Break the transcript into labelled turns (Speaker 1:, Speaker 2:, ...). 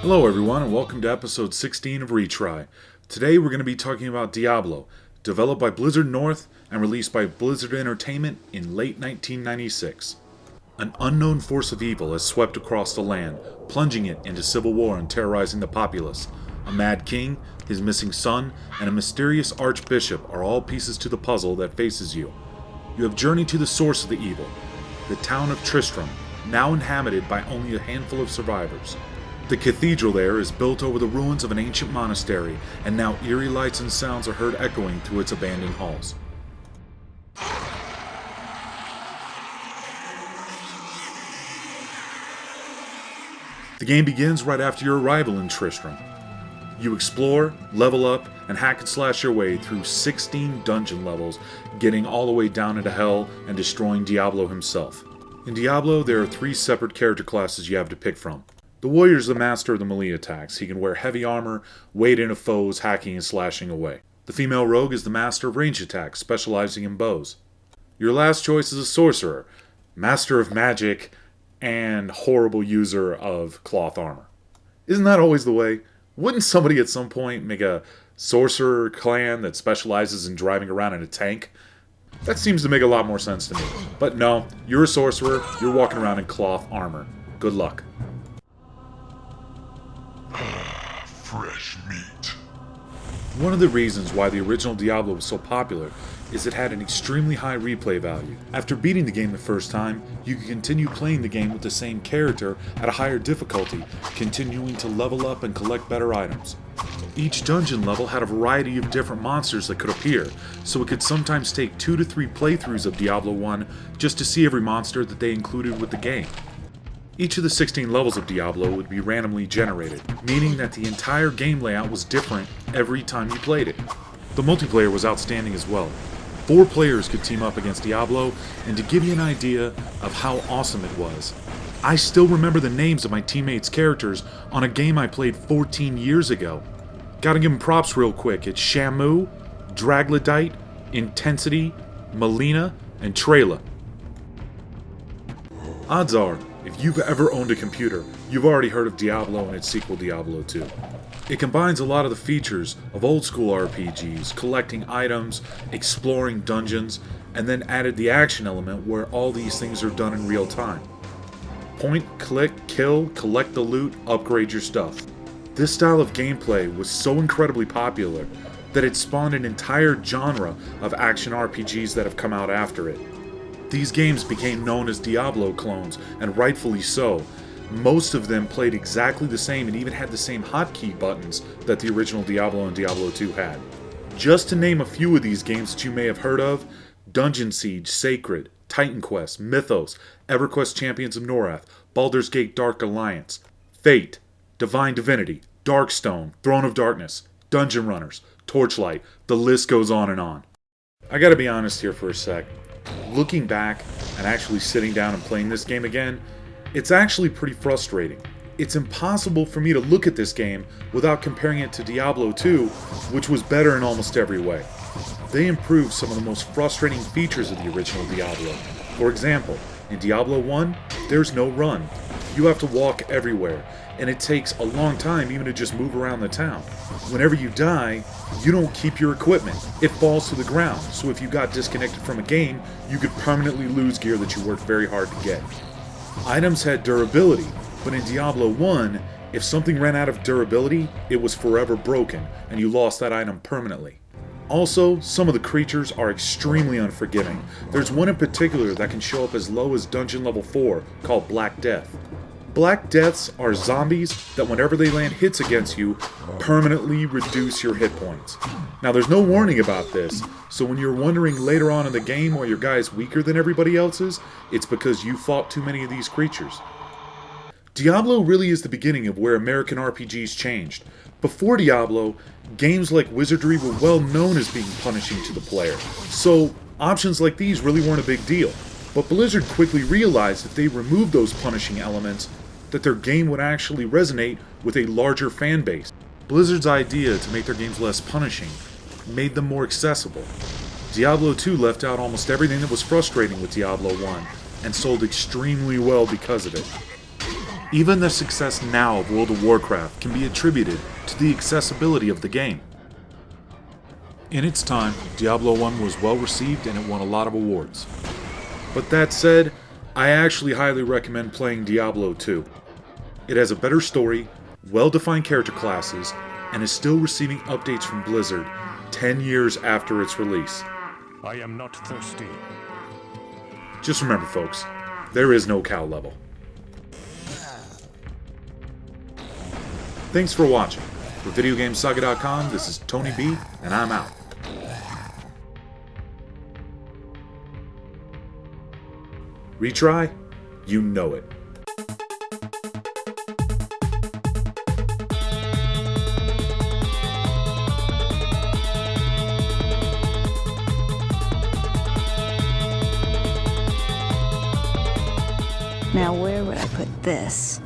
Speaker 1: Hello everyone and welcome to episode 16 of Retry. Today we're going to be talking about Diablo, developed by Blizzard North and released by Blizzard Entertainment in late 1996. An unknown force of evil has swept across the land, plunging it into civil war and terrorizing the populace. A mad king, his missing son, and a mysterious archbishop are all pieces to the puzzle that faces you. You have journeyed to the source of the evil, the town of Tristram, now inhabited by only a handful of survivors. The cathedral there is built over the ruins of an ancient monastery, and now eerie lights and sounds are heard echoing through its abandoned halls. The game begins right after your arrival in Tristram. You explore, level up, and hack and slash your way through 16 dungeon levels, getting all the way down into hell and destroying Diablo himself. In Diablo, there are 3 separate character classes you have to pick from. The warrior is the master of the melee attacks. He can wear heavy armor, wade into foes, hacking and slashing away. The female rogue is the master of range attacks, specializing in bows. Your last choice is a sorcerer, master of magic, and horrible user of cloth armor. Isn't that always the way? Wouldn't somebody at some point make a sorcerer clan that specializes in driving around in a tank? That seems to make a lot more sense to me. But no, you're a sorcerer, you're walking around in cloth armor. Good luck.
Speaker 2: Fresh meat.
Speaker 1: One of the reasons why the original Diablo was so popular is it had an extremely high replay value. After beating the game the first time, you could continue playing the game with the same character at a higher difficulty, continuing to level up and collect better items. Each dungeon level had a variety of different monsters that could appear, so it could sometimes take 2 to 3 playthroughs of Diablo 1 just to see every monster that they included with the game. Each of the 16 levels of Diablo would be randomly generated, meaning that the entire game layout was different every time you played it. The multiplayer was outstanding as well. 4 players could team up against Diablo, and to give you an idea of how awesome it was, I still remember the names of my teammates' characters on a game I played 14 years ago. Gotta give them props real quick. It's Shamu, Draglodyte, Intensity, Melina, and Trayla. Odds are, if you've ever owned a computer, you've already heard of Diablo and its sequel Diablo 2. It combines a lot of the features of old school RPGs, collecting items, exploring dungeons, and then added the action element where all these things are done in real time. Point, click, kill, collect the loot, upgrade your stuff. This style of gameplay was so incredibly popular that it spawned an entire genre of action RPGs that have come out after it. These games became known as Diablo clones, and rightfully so. Most of them played exactly the same and even had the same hotkey buttons that the original Diablo and Diablo 2 had. Just to name a few of these games that you may have heard of: Dungeon Siege, Sacred, Titan Quest, Mythos, EverQuest Champions of Norath, Baldur's Gate Dark Alliance, Fate, Divine Divinity, Darkstone, Throne of Darkness, Dungeon Runners, Torchlight, the list goes on and on. I gotta be honest here for a sec. Looking back and actually sitting down and playing this game again, it's actually pretty frustrating. It's impossible for me to look at this game without comparing it to Diablo 2, which was better in almost every way. They improved some of the most frustrating features of the original Diablo. For example, in Diablo 1, there's no run. You have to walk everywhere, and it takes a long time even to just move around the town. Whenever you die, you don't keep your equipment. It falls to the ground, so if you got disconnected from a game, you could permanently lose gear that you worked very hard to get. Items had durability, but in Diablo 1, if something ran out of durability, it was forever broken, and you lost that item permanently. Also, some of the creatures are extremely unforgiving. There's one in particular that can show up as low as dungeon level 4, called Black Death. Black Deaths are zombies that whenever they land hits against you, permanently reduce your hit points. Now there's no warning about this, so when you're wondering later on in the game why your guy is weaker than everybody else's, it's because you fought too many of these creatures. Diablo really is the beginning of where American RPGs changed. Before Diablo, games like Wizardry were well known as being punishing to the player, so options like these really weren't a big deal. But Blizzard quickly realized if they removed those punishing elements, that their game would actually resonate with a larger fan base. Blizzard's idea to make their games less punishing made them more accessible. Diablo 2 left out almost everything that was frustrating with Diablo 1, and sold extremely well because of it. Even the success now of World of Warcraft can be attributed to the accessibility of the game. In its time, Diablo 1 was well received and it won a lot of awards. But that said, I actually highly recommend playing Diablo 2. It has a better story, well-defined character classes, and is still receiving updates from Blizzard 10 years after its release.
Speaker 3: I am not thirsty.
Speaker 1: Just remember, folks, there is no cow level. Thanks for watching. For VideoGameSaga.com, this is Tony B, and I'm out. Retry? You know it.
Speaker 4: Now where would I put this?